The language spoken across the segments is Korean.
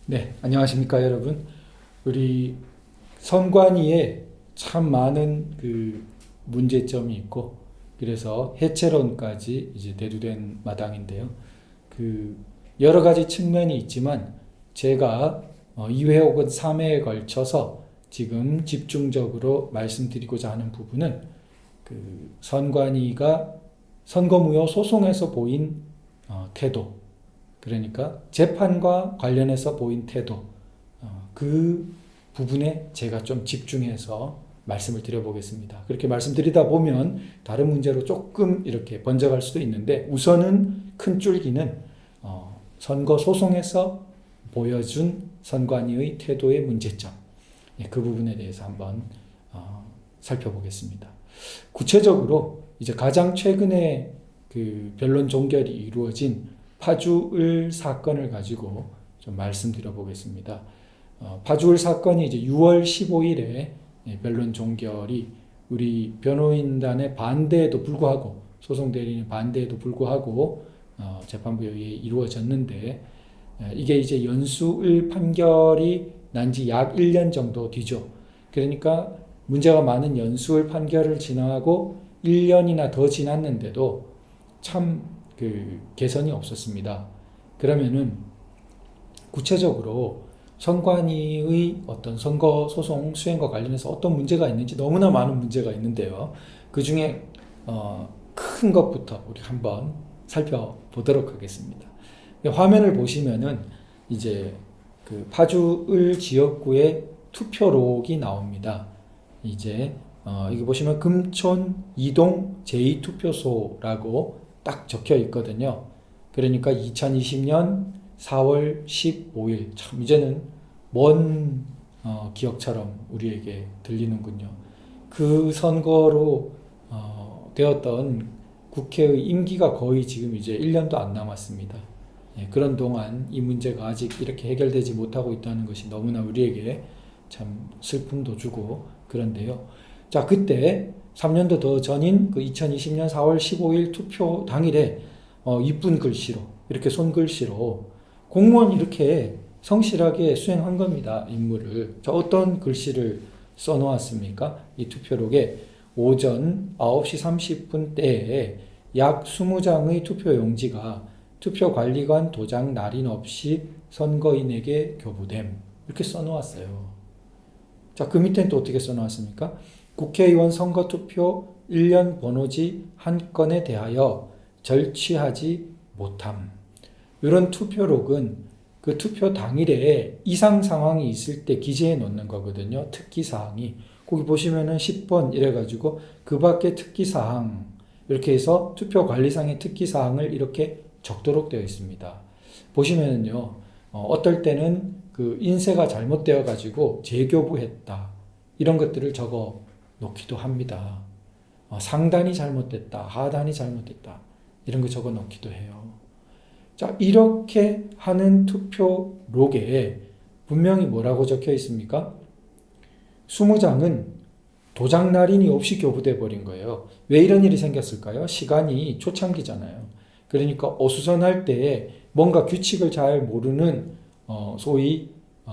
네, 안녕하십니까, 여러분. 우리 선관위에 참 많은 문제점이 있고, 그래서 해체론까지 이제 대두된 마당인데요. 여러 가지 측면이 있지만, 제가 2회 혹은 3회에 걸쳐서 지금 집중적으로 말씀드리고자 하는 부분은 선관위가 선거무효 소송에서 보인 태도, 그러니까 재판과 관련해서 보인 태도, 그 부분에 제가 좀 집중해서 말씀을 드려보겠습니다. 그렇게 말씀드리다 보면 다른 문제로 조금 이렇게 번져갈 수도 있는데, 우선은 큰 줄기는 선거 소송에서 보여준 선관위의 태도의 문제점, 그 부분에 대해서 한번 살펴보겠습니다. 구체적으로 이제 가장 최근에 변론 종결이 이루어진 파주을 사건을 가지고 좀 말씀드려 보겠습니다. 파주을 사건이 이제 6월 15일에 변론 종결이 우리 변호인단의 반대에도 불구하고, 소송 대리인의 반대에도 불구하고 재판부에 의해 이루어졌는데, 이게 이제 연수을 판결이 난 지 약 1년 정도 뒤죠. 그러니까 문제가 많은 연수을 판결을 지나고 1년이나 더 지났는데도 참 개선이 없었습니다. 그러면은 구체적으로 선관위의 어떤 선거 소송 수행과 관련해서 어떤 문제가 있는지, 너무나 많은 문제가 있는데요. 그 중에 큰 것부터 우리 한번 살펴보도록 하겠습니다. 화면을 보시면은 이제 파주을 지역구의 투표록이 나옵니다. 이제 여기 보시면 금촌 이동 제2투표소라고 딱 적혀 있거든요. 그러니까 2020년 4월 15일, 참 이제는 먼 기억처럼 우리에게 들리는군요. 그 선거로 되었던 국회의 임기가 거의 지금 이제 1년도 안 남았습니다. 그런 동안 이 문제가 아직 이렇게 해결되지 못하고 있다는 것이 너무나 우리에게 참 슬픔도 주고 그런데요. 자, 그때 3년도 더 전인 2020년 4월 15일 투표 당일에 이쁜 글씨로, 이렇게 손글씨로 공무원이 이렇게 성실하게 수행한 겁니다. 임무를. 자, 어떤 글씨를 써놓았습니까? 이 투표록에 오전 9시 30분 때에 약 20장의 투표용지가 투표관리관 도장 날인 없이 선거인에게 교부됨, 이렇게 써놓았어요. 자, 그 밑에는 또 어떻게 써놓았습니까? 국회의원 선거투표 1년 번호지 한 건에 대하여 절취하지 못함. 이런 투표록은 그 투표 당일에 이상 상황이 있을 때 기재해 놓는 거거든요. 특기사항이. 거기 보시면은 10번 이래가지고 그 밖에 특기사항, 이렇게 해서 투표관리상의 특기사항을 이렇게 적도록 되어 있습니다. 보시면은요, 어떨 때는 인쇄가 잘못되어 가지고 재교부했다, 이런 것들을 적어 놓기도 합니다. 상단이 잘못됐다, 하단이 잘못됐다, 이런 거 적어 놓기도 해요. 자, 이렇게 하는 투표록에 분명히 뭐라고 적혀 있습니까? 20장은 도장 날인이 없이 교부돼 버린 거예요. 왜 이런 일이 생겼을까요? 시간이 초창기잖아요. 그러니까 어수선할 때 뭔가 규칙을 잘 모르는 소위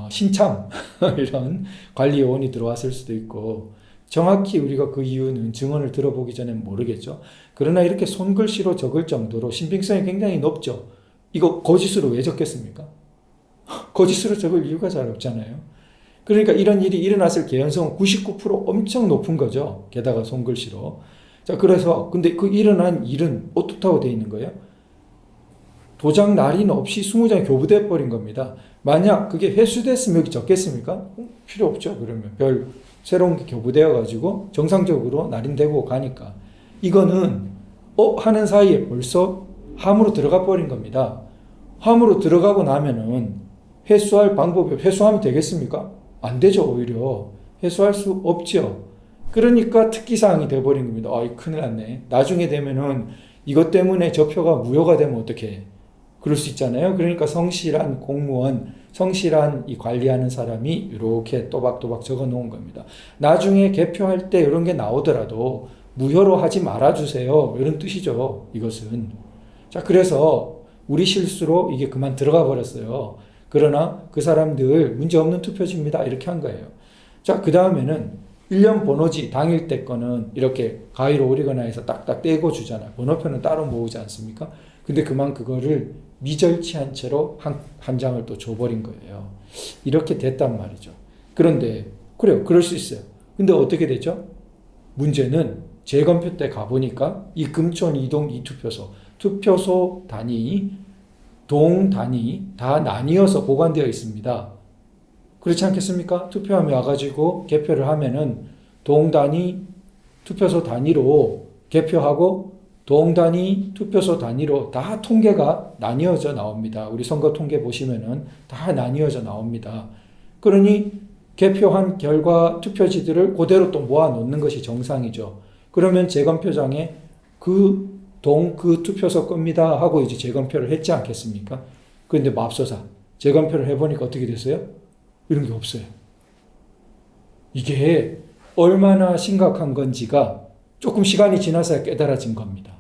신참 이런 관리요원이 들어왔을 수도 있고, 정확히 우리가 그 이유는 증언을 들어보기 전에 모르겠죠. 그러나 이렇게 손글씨로 적을 정도로 신빙성이 굉장히 높죠. 이거 거짓으로 왜 적겠습니까? 거짓으로 적을 이유가 잘 없잖아요. 그러니까 이런 일이 일어났을 개연성은 99% 엄청 높은 거죠. 게다가 손글씨로. 자, 그래서 근데 그 일어난 일은 어떻다고 되어 있는 거예요? 도장 날인 없이 20장이 교부돼 버린 겁니다. 만약 그게 회수됐으면 여기 적겠습니까? 필요 없죠. 그러면 새로운 게 교부되어 가지고 정상적으로 날인되고 가니까. 이거는 하는 사이에 벌써 함으로 들어가 버린 겁니다. 함으로 들어가고 나면은 회수할 방법이, 회수하면 되겠습니까? 안 되죠. 오히려 회수할 수 없죠. 그러니까 특기사항이 돼버린 겁니다. 큰일 났네. 나중에 되면은 이것 때문에 저 표가 무효가 되면 어떡해. 그럴 수 있잖아요. 그러니까 성실한 공무원, 성실한 이 관리하는 사람이 이렇게 또박또박 적어 놓은 겁니다. 나중에 개표할 때 이런 게 나오더라도 무효로 하지 말아주세요, 이런 뜻이죠. 이것은. 자, 그래서 우리 실수로 이게 그만 들어가 버렸어요. 그러나 그 사람들 문제없는 투표지입니다. 이렇게 한 거예요. 자, 그 다음에는 1년 번호지 당일 때 거는 이렇게 가위로 오리거나 해서 딱딱 떼고 주잖아요. 번호표는 따로 모으지 않습니까? 근데 그만 그거를 미절치한 채로 한 장을 또 줘버린 거예요. 이렇게 됐단 말이죠. 그런데 그래요. 그럴 수 있어요. 근데 어떻게 되죠? 문제는 재검표 때 가보니까 이 금촌 이동 이투표소, 투표소 단위, 동 단위 다 나뉘어서 보관되어 있습니다. 그렇지 않겠습니까? 투표함이 와가지고 개표를 하면은 동 단위, 투표소 단위로 개표하고 동 단위, 투표소 단위로 다 통계가 나뉘어져 나옵니다. 우리 선거 통계 보시면은 다 나뉘어져 나옵니다. 그러니 개표한 결과 투표지들을 그대로 또 모아 놓는 것이 정상이죠. 그러면 재검표장에 그 투표소 겁니다 하고 이제 재검표를 했지 않겠습니까? 그런데 맙소사 재검표를 해보니까 어떻게 됐어요? 이런 게 없어요. 이게 얼마나 심각한 건지가 조금 시간이 지나서야 깨달아진 겁니다.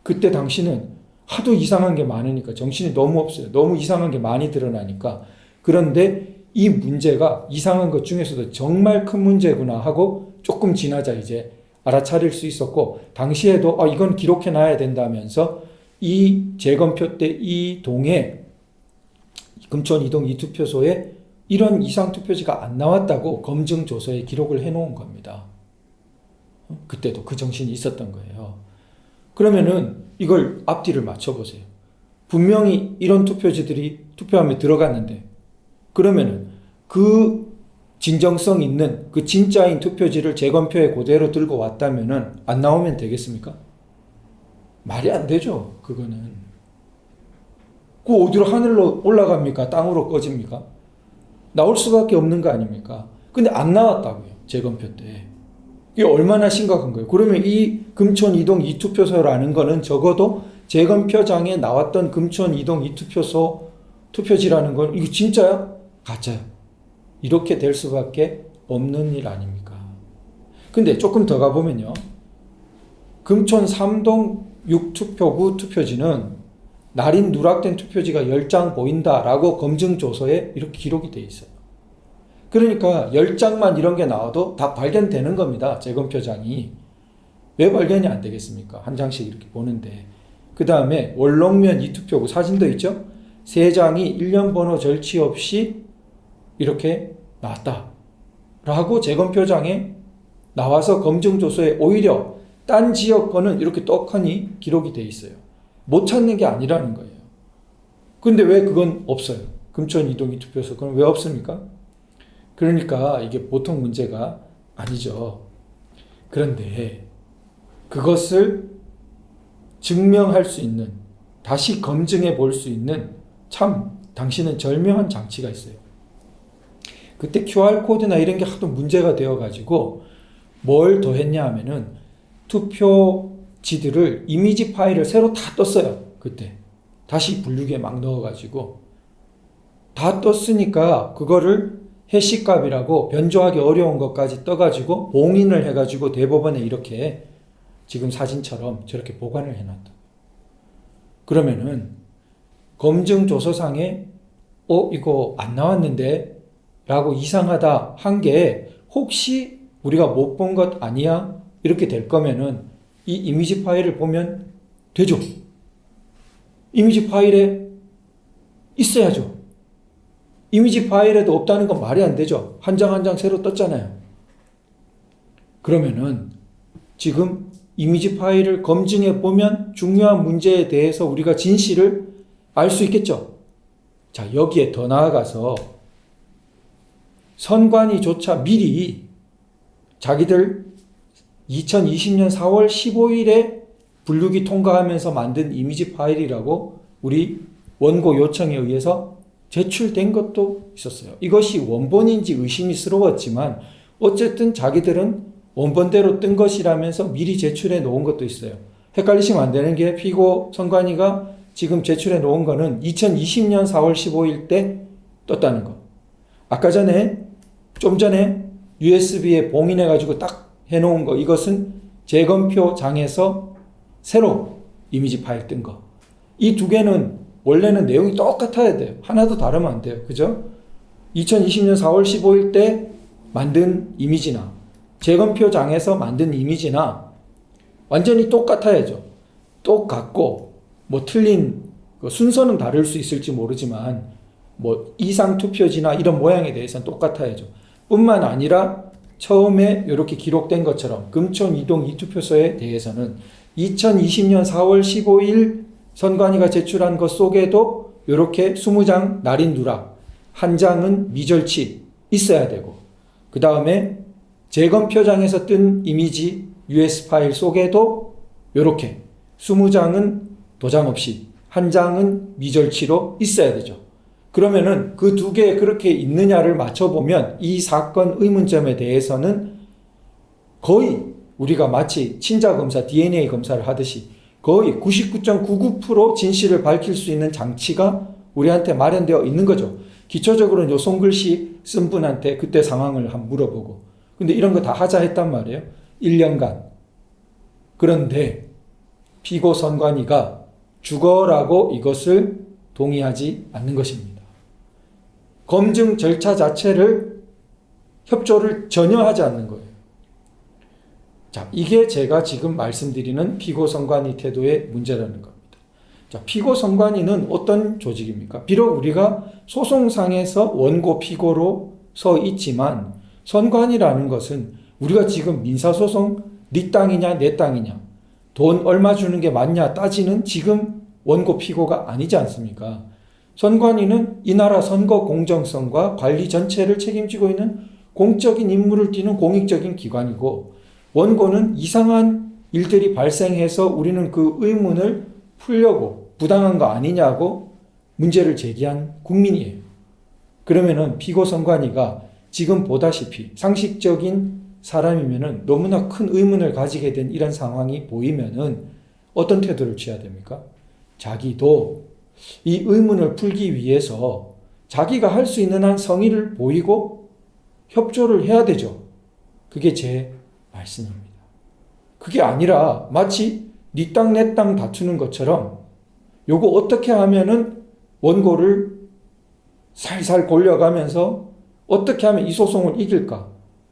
그때 당시는 하도 이상한 게 많으니까 정신이 너무 없어요. 너무 이상한 게 많이 드러나니까. 그런데 이 문제가 이상한 것 중에서도 정말 큰 문제구나 하고 조금 지나자 이제 알아차릴 수 있었고, 당시에도 이건 기록해 놔야 된다면서 이 재검표 때 이 동에 금촌 이동 이 투표소에 이런 이상 투표지가 안 나왔다고 검증 조서에 기록을 해 놓은 겁니다. 그때도 그 정신이 있었던 거예요. 그러면은 이걸 앞뒤를 맞춰보세요. 분명히 이런 투표지들이 투표함에 들어갔는데, 그러면은 그 진정성 있는 그 진짜인 투표지를 재검표에 그대로 들고 왔다면은 안 나오면 되겠습니까? 말이 안 되죠. 그거는. 그 어디로 하늘로 올라갑니까? 땅으로 꺼집니까? 나올 수밖에 없는 거 아닙니까? 근데 안 나왔다고요. 재검표 때. 이게 얼마나 심각한 거예요. 그러면 이 금촌 이동 이투표소라는 거는 적어도 재검표장에 나왔던 금촌 이동 이투표소 투표지라는 건 이거 진짜야? 가짜야. 이렇게 될 수밖에 없는 일 아닙니까? 근데 조금 더 가보면요. 금촌 3동 6투표구 투표지는 날인 누락된 투표지가 10장 보인다라고 검증조서에 이렇게 기록이 돼 있어요. 그러니까 10장만 이런 게 나와도 다 발견되는 겁니다. 재검표장이. 왜 발견이 안 되겠습니까? 한 장씩 이렇게 보는데. 그 다음에 월롱면 이투표구 사진도 있죠? 3장이 1년 번호 절취 없이 이렇게 나왔다 라고 재검표장에 나와서 검증조서에 오히려 딴 지역 거는 이렇게 떡하니 기록이 돼 있어요. 못 찾는 게 아니라는 거예요. 근데 왜 그건 없어요? 금촌 이동이 투표소 그건 왜 없습니까? 그러니까 이게 보통 문제가 아니죠. 그런데 그것을 증명할 수 있는, 다시 검증해 볼 수 있는 참 당신은 절묘한 장치가 있어요. 그때 QR코드나 이런 게 하도 문제가 되어가지고 뭘 더 했냐 하면은 투표지들을 이미지 파일을 새로 다 떴어요. 그때. 다시 분류기에 막 넣어가지고. 다 떴으니까 그거를 해시값이라고 변조하기 어려운 것까지 떠가지고 봉인을 해가지고 대법원에 이렇게 지금 사진처럼 저렇게 보관을 해놨다. 그러면은 검증조서상에 이거 안 나왔는데 라고 이상하다 한 게 혹시 우리가 못 본 것 아니야? 이렇게 될 거면은 이 이미지 파일을 보면 되죠. 이미지 파일에 있어야죠. 이미지 파일에도 없다는 건 말이 안 되죠. 한 장 한 장 새로 떴잖아요. 그러면은 지금 이미지 파일을 검증해 보면 중요한 문제에 대해서 우리가 진실을 알 수 있겠죠. 자, 여기에 더 나아가서 선관위조차 미리 자기들 2020년 4월 15일에 분류기 통과하면서 만든 이미지 파일이라고 우리 원고 요청에 의해서 제출된 것도 있었어요. 이것이 원본인지 의심스러웠지만 어쨌든 자기들은 원본대로 뜬 것이라면서 미리 제출해 놓은 것도 있어요. 헷갈리시면 안 되는 게 피고 선관위가 지금 제출해 놓은 거는 2020년 4월 15일 때 떴다는 거. 아까 좀 전에 USB에 봉인해가지고 딱 해놓은 거. 이것은 재검표장에서 새로 이미지 파일 뜬 거. 이 두 개는 원래는 내용이 똑같아야 돼요. 하나도 다르면 안 돼요. 그죠? 2020년 4월 15일 때 만든 이미지나 재검표장에서 만든 이미지나 완전히 똑같아야죠. 똑같고 뭐 틀린 순서는 다를 수 있을지 모르지만 뭐 이상 투표지나 이런 모양에 대해서는 똑같아야죠. 뿐만 아니라 처음에 이렇게 기록된 것처럼 금촌 이동 이투표소에 대해서는 2020년 4월 15일 선관위가 제출한 것 속에도 이렇게 20장 날인 누락, 한 장은 미절치 있어야 되고, 그 다음에 재검표장에서 뜬 이미지 US 파일 속에도 이렇게 20장은 도장 없이 한 장은 미절치로 있어야 되죠. 그러면은 그 두 개 그렇게 있느냐를 맞춰보면 이 사건 의문점에 대해서는 거의 우리가 마치 친자검사 DNA 검사를 하듯이 거의 99.99% 진실을 밝힐 수 있는 장치가 우리한테 마련되어 있는 거죠. 기초적으로는 요 손글씨 쓴 분한테 그때 상황을 한번 물어보고, 근데 이런 거 다 하자 했단 말이에요. 1년간. 그런데 피고 선관위가 죽어라고 이것을 동의하지 않는 것입니다. 검증 절차 자체를 협조를 전혀 하지 않는 거예요. 자, 이게 제가 지금 말씀드리는 피고 선관위 태도의 문제라는 겁니다. 자, 피고 선관위는 어떤 조직입니까? 비록 우리가 소송상에서 원고 피고로 서 있지만 선관위라는 것은 우리가 지금 민사소송 네 땅이냐 내 땅이냐 돈 얼마 주는 게 맞냐 따지는 지금 원고 피고가 아니지 않습니까? 선관위는 이 나라 선거 공정성과 관리 전체를 책임지고 있는 공적인 임무를 띠는 공익적인 기관이고, 원고는 이상한 일들이 발생해서 우리는 그 의문을 풀려고 부당한 거 아니냐고 문제를 제기한 국민이에요. 그러면은 피고 선관위가 지금 보다시피 상식적인 사람이면은 너무나 큰 의문을 가지게 된 이런 상황이 보이면은 어떤 태도를 취해야 됩니까? 자기도 이 의문을 풀기 위해서 자기가 할 수 있는 한 성의를 보이고 협조를 해야 되죠. 그게 제 말씀입니다. 그게 아니라 마치 네 땅 내 땅 다투는 것처럼 요거 어떻게 하면은 원고를 살살 골려가면서 어떻게 하면 이 소송을 이길까?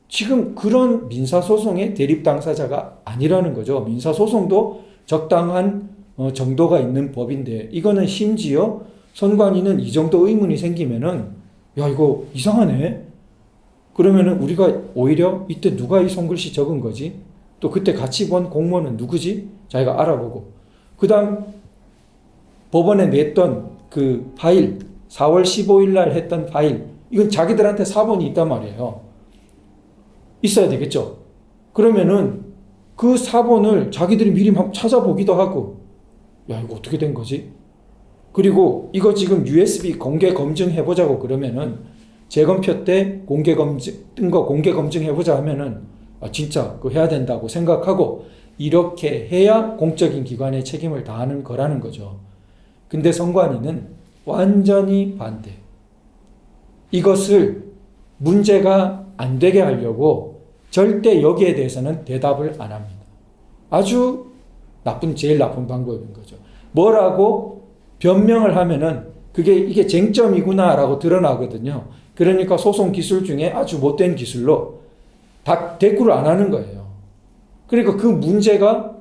지금 그런 민사소송의 대립 당사자가 아니라는 거죠. 민사소송도 적당한 정도가 있는 법인데, 이거는 심지어 선관위는 이 정도 의문이 생기면은 야 이거 이상하네. 그러면은 우리가 오히려 이때 누가 이 손글씨 적은 거지? 또 그때 같이 본 공무원은 누구지? 자기가 알아보고, 그 다음 법원에 냈던 그 파일 4월 15일 날 했던 파일, 이건 자기들한테 사본이 있단 말이에요. 있어야 되겠죠. 그러면은 그 사본을 자기들이 미리 한번 찾아보기도 하고, 야 이거 어떻게 된 거지? 그리고 이거 지금 USB 공개 검증해보자고 그러면은 재검표 때 공개 검증 뜬 거 공개 검증해보자 하면은 아 진짜 그거 해야 된다고 생각하고 이렇게 해야 공적인 기관의 책임을 다하는 거라는 거죠. 근데 선관위는 완전히 반대. 이것을 문제가 안 되게 하려고 절대 여기에 대해서는 대답을 안 합니다. 아주 제일 나쁜 방법인 거죠. 뭐라고 변명을 하면은 이게 쟁점이구나라고 드러나거든요. 그러니까 소송 기술 중에 아주 못된 기술로 다 대꾸를 안 하는 거예요. 그러니까 그 문제가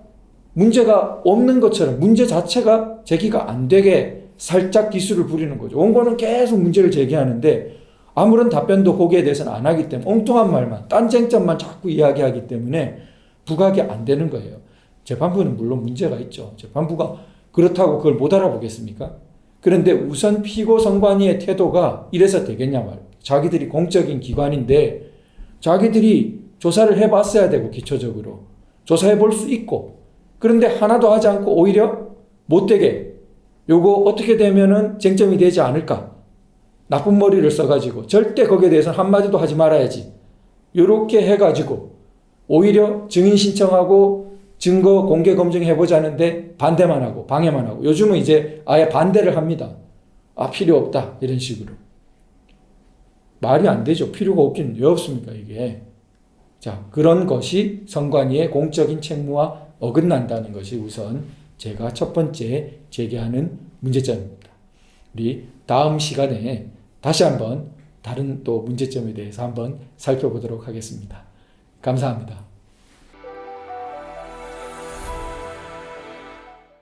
없는 것처럼 문제 자체가 제기가 안 되게 살짝 기술을 부리는 거죠. 원고는 계속 문제를 제기하는데 아무런 답변도 거기에 대해서는 안 하기 때문에 엉뚱한 말만, 딴 쟁점만 자꾸 이야기하기 때문에 부각이 안 되는 거예요. 재판부는 물론 문제가 있죠. 재판부가 그렇다고 그걸 못 알아보겠습니까? 그런데 우선 피고 선관위의 태도가 이래서 되겠냐 말이에요. 자기들이 공적인 기관인데 자기들이 조사를 해봤어야 되고 기초적으로 조사해 볼 수 있고, 그런데 하나도 하지 않고 오히려 못되게 요거 어떻게 되면은 쟁점이 되지 않을까, 나쁜 머리를 써가지고 절대 거기에 대해서는 한마디도 하지 말아야지 요렇게 해가지고 오히려 증인 신청하고 증거 공개 검증해보자는데 반대만 하고 방해만 하고, 요즘은 이제 아예 반대를 합니다. 아 필요 없다 이런 식으로. 말이 안 되죠. 필요가 없긴 왜 없습니까 이게. 자, 그런 것이 선관위의 공적인 책무와 어긋난다는 것이 우선 제가 첫 번째 제기하는 문제점입니다. 우리 다음 시간에 다시 한번 다른 또 문제점에 대해서 한번 살펴보도록 하겠습니다. 감사합니다.